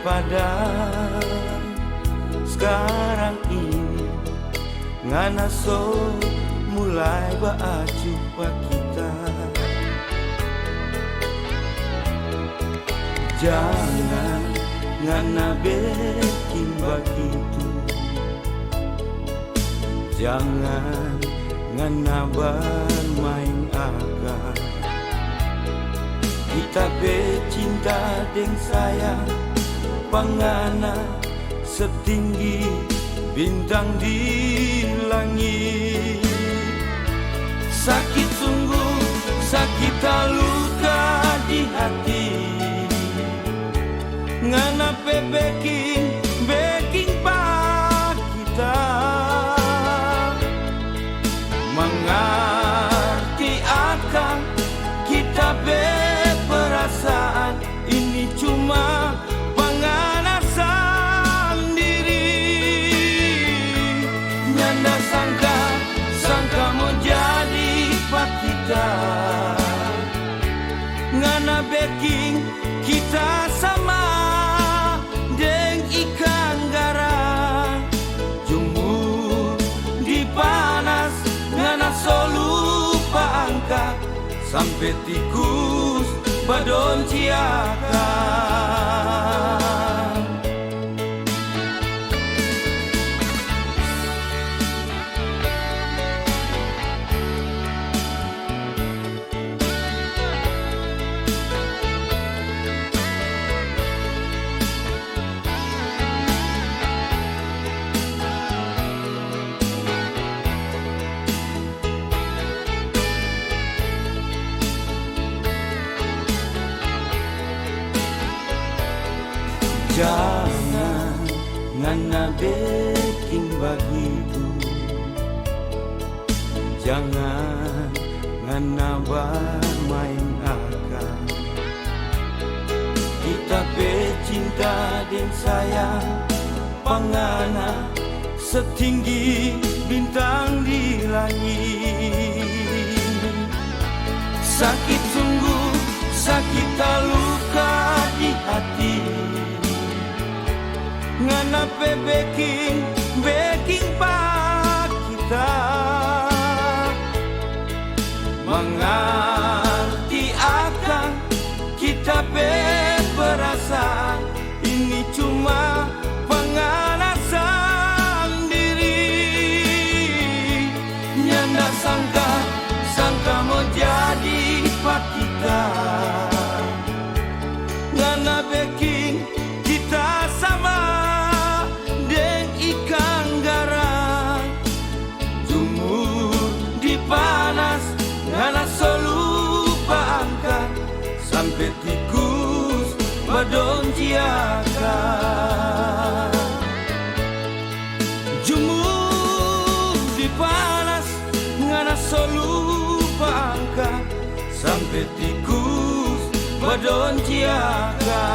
pada sekarang ini ngana so mulai baacupa kita. Jangan ngana bikin begitu, jangan ngana bermain akal. Kita bercinta deng sayang, pangana setinggi bintang di langit. Sakit sungguh, sakit luka di hati, ngana beking pak kita mengerti akan kita perasaan ini cuma penganasan diri. Nyanda sangka mau jadi pak kita, ngana beking kita sama deng ikan gara, jumur di panas ngana solupa angka sampai tikus badon ciakan. Jangan ngana bikin begitu, jangan ngana bermain akal. Kita bercinta dan sayang, pangana setinggi bintang di langit. Sakit sungguh, sakit luka di hati, ngana beking pak kita mengerti akan kita perasaan ini cuma penganasan diri. Nyanda sangka mau jadi pak kita, ngana beking kita sama deng ikan gara, jumur di panas ngana solupa angka sampai tikus badon ciaka. Jumur di panas ngana solupa angka sampai tikus badon ciaka.